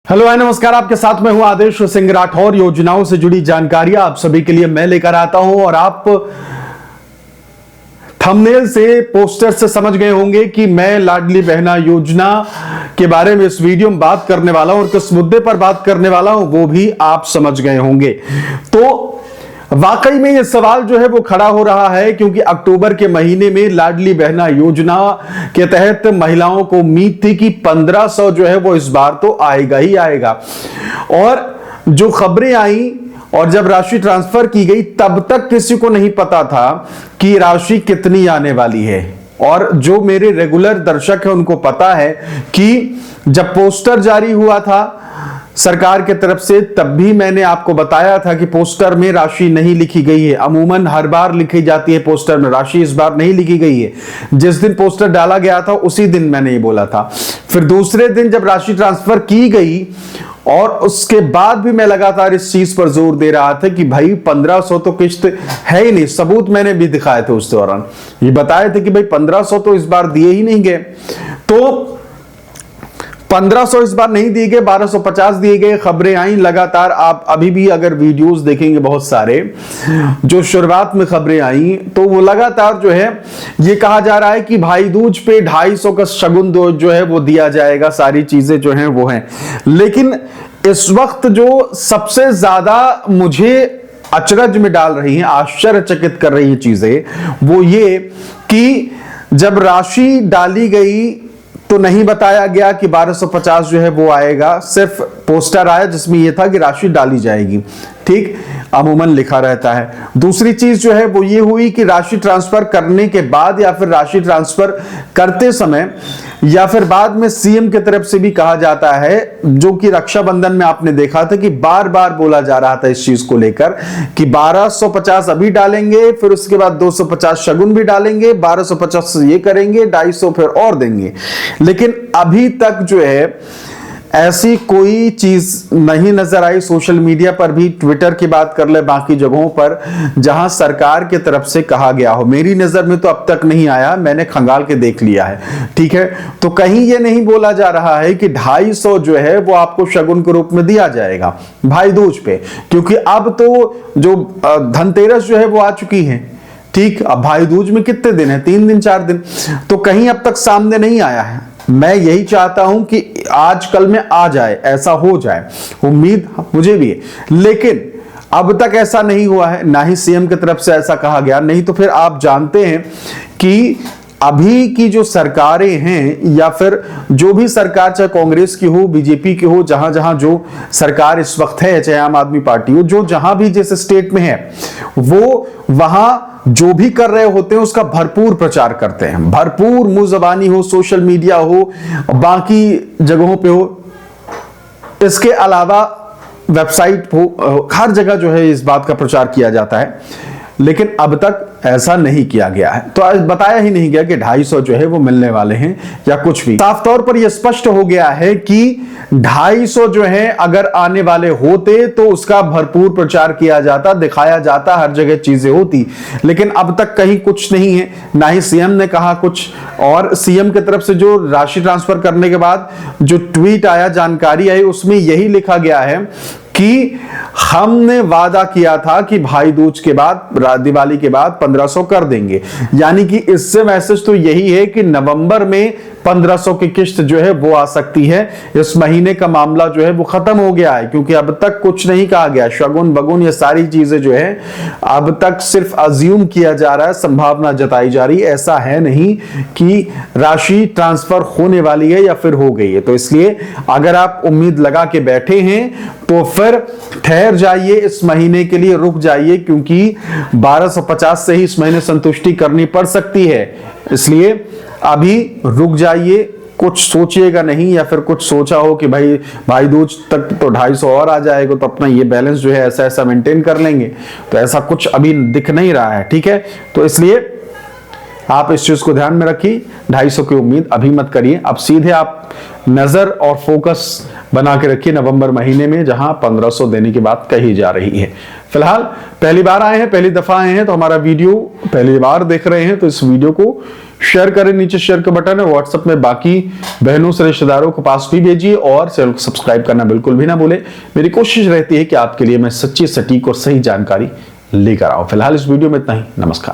Hello hi नमस्कार, आपके साथ मैं हूं आदेश सिंह राठौर। योजनाओं से जुड़ी जानकारियां आप सभी के लिए मैं लेकर आता हूं और आप थंबनेल से, पोस्टर से समझ गए होंगे कि मैं लाडली बहना योजना के बारे में इस वीडियो में बात करने वाला हूं और किस मुद्दे पर बात करने वाला हूं वो भी आप समझ गए होंगे। तो वाकई में ये सवाल जो है वो खड़ा हो रहा है क्योंकि अक्टूबर के महीने में लाडली बहना योजना के तहत महिलाओं को उम्मीद थी कि 1500 जो है वो इस बार तो आएगा ही आएगा। और जो खबरें आई और जब राशि ट्रांसफर की गई तब तक किसी को नहीं पता था कि राशि कितनी आने वाली है। और जो मेरे रेगुलर दर्शक है उनको पता है कि जब पोस्टर जारी हुआ था सरकार के तरफ से तब भी मैंने आपको बताया था कि पोस्टर में राशि नहीं लिखी गई है। अमूमन हर बार लिखी जाती है पोस्टर में, राशि इस बार नहीं लिखी गई है। जिस दिन पोस्टर डाला गया था उसी दिन मैंने ये बोला था। फिर दूसरे दिन जब राशि ट्रांसफर की गई और उसके बाद भी मैं लगातार इस चीज पर जोर दे रहा था कि भाई 1500 तो किश्त है ही नहीं। सबूत मैंने भी दिखाए थे उस दौरान, ये बताए थे कि भाई 1500 तो इस बार दिए ही नहीं गए। तो 1500 इस बार नहीं दिए गए, 1250 दिए गए। खबरें आई लगातार, आप अभी भी अगर वीडियोस देखेंगे बहुत सारे जो शुरुआत में खबरें आई तो वो लगातार जो है ये कहा जा रहा है कि भाई दूज पे 250 का शगुन जो है वो दिया जाएगा। सारी चीजें जो हैं वो हैं, लेकिन इस वक्त जो सबसे ज्यादा मुझे अचरज में डाल रही हैं, आश्चर्यचकित कर रही हैं चीजें, वो ये कि जब राशि डाली गई तो नहीं बताया गया कि 1250 जो है वो आएगा। सिर्फ पोस्टर आया जिसमें यह था कि राशि डाली जाएगी। ठीक, अमूमन लिखा रहता है। दूसरी चीज जो है वो ये हुई कि राशि ट्रांसफर करने के बाद या फिर राशि ट्रांसफर करते समय या फिर बाद में सीएम की तरफ से भी कहा जाता है, जो कि रक्षाबंधन में आपने देखा था कि बार बार बोला जा रहा था इस चीज को लेकर कि 1250 अभी डालेंगे, फिर उसके बाद 250 शगुन भी डालेंगे, 1250 ये करेंगे, 250 फिर और देंगे। लेकिन अभी तक जो है ऐसी कोई चीज नहीं नजर आई। सोशल मीडिया पर भी, ट्विटर की बात कर ले, बाकी जगहों पर जहां सरकार की तरफ से कहा गया हो, मेरी नजर में तो अब तक नहीं आया। मैंने खंगाल के देख लिया है। ठीक है, तो कहीं ये नहीं बोला जा रहा है कि 250 जो है वो आपको शगुन के रूप में दिया जाएगा भाई दूज पे, क्योंकि अब तो जो धनतेरस जो है वो आ चुकी है। ठीक, अब भाई दूज में कितने दिन है? 3 दिन 4 दिन। तो कहीं अब तक सामने नहीं आया है। मैं यही चाहता हूं कि आज कल में आ जाए, ऐसा हो जाए, उम्मीद मुझे भी है। लेकिन अब तक ऐसा नहीं हुआ है, ना ही सीएम की तरफ से ऐसा कहा गया। नहीं तो फिर आप जानते हैं कि अभी की जो सरकारें हैं या फिर जो भी सरकार, चाहे कांग्रेस की हो, बीजेपी की हो, जहां जहां जो सरकार इस वक्त है, चाहे आम आदमी पार्टी हो, जो जहां भी जिस स्टेट में है, वो वहां जो भी कर रहे होते हैं उसका भरपूर प्रचार करते हैं। भरपूर मुंह जबानी हो, सोशल मीडिया हो, बाकी जगहों पे हो, इसके अलावा वेबसाइट हो, हर जगह जो है इस बात का प्रचार किया जाता है। लेकिन अब तक ऐसा नहीं किया गया है। तो आज बताया ही नहीं गया कि 250 जो है वो मिलने वाले हैं या कुछ भी। साफ तौर पर यह स्पष्ट हो गया है कि 250 जो है अगर आने वाले होते तो उसका भरपूर प्रचार किया जाता, दिखाया जाता, हर जगह चीजें होती। लेकिन अब तक कहीं कुछ नहीं है, ना ही सीएम ने कहा कुछ। और सीएम की तरफ से जो राशि ट्रांसफर करने के बाद जो ट्वीट आया, जानकारी आई, उसमें यही लिखा गया है कि हमने वादा किया था कि भाई दूज के बाद, दिवाली के बाद 1500 कर देंगे। यानी कि इससे मैसेज तो यही है कि नवंबर में 1500 की किश्त जो है वो आ सकती है। इस महीने का मामला जो है वो खत्म हो गया है, क्योंकि अब तक कुछ नहीं कहा गया। शगुन बगुन ये सारी चीजें जो है अब तक सिर्फ अज्यूम किया जा रहा है, संभावना जताई जा रही है। ऐसा है नहीं कि राशि ट्रांसफर होने वाली है या फिर हो गई है। तो इसलिए अगर आप उम्मीद लगा के बैठे हैं तो फिर ठहर जाइए, इस महीने के लिए रुक जाइए, क्योंकि 1250 से ही इस महीने संतुष्टि करनी पड़ सकती है। इसलिए अभी रुक जाइए, कुछ सोचिएगा नहीं, या फिर कुछ सोचा हो कि भाई दूज तक तो 250 और आ जाएगा तो अपना ये बैलेंस जो है ऐसा ऐसा मेंटेन कर लेंगे, तो ऐसा कुछ अभी दिख नहीं रहा है। ठीक है, तो इसलिए आप इस चीज को ध्यान में रखिए। 250 की उम्मीद अभी मत करिए। अब सीधे आप नजर और फोकस बना के रखिए नवंबर महीने में, जहां 1500 देने की बात कही जा रही है। फिलहाल पहली बार आए हैं, पहली दफा आए हैं तो हमारा वीडियो पहली बार देख रहे हैं तो इस वीडियो को शेयर करें, नीचे शेयर का बटन है, व्हाट्सएप में बाकी बहनों से रिश्तेदारों के पास भी भेजिए और चैनल को सब्सक्राइब करना बिल्कुल भी ना भूले। मेरी कोशिश रहती है कि आपके लिए मैं सच्ची, सटीक और सही जानकारी लेकर आऊं। फिलहाल इस वीडियो में इतना ही। नमस्कार।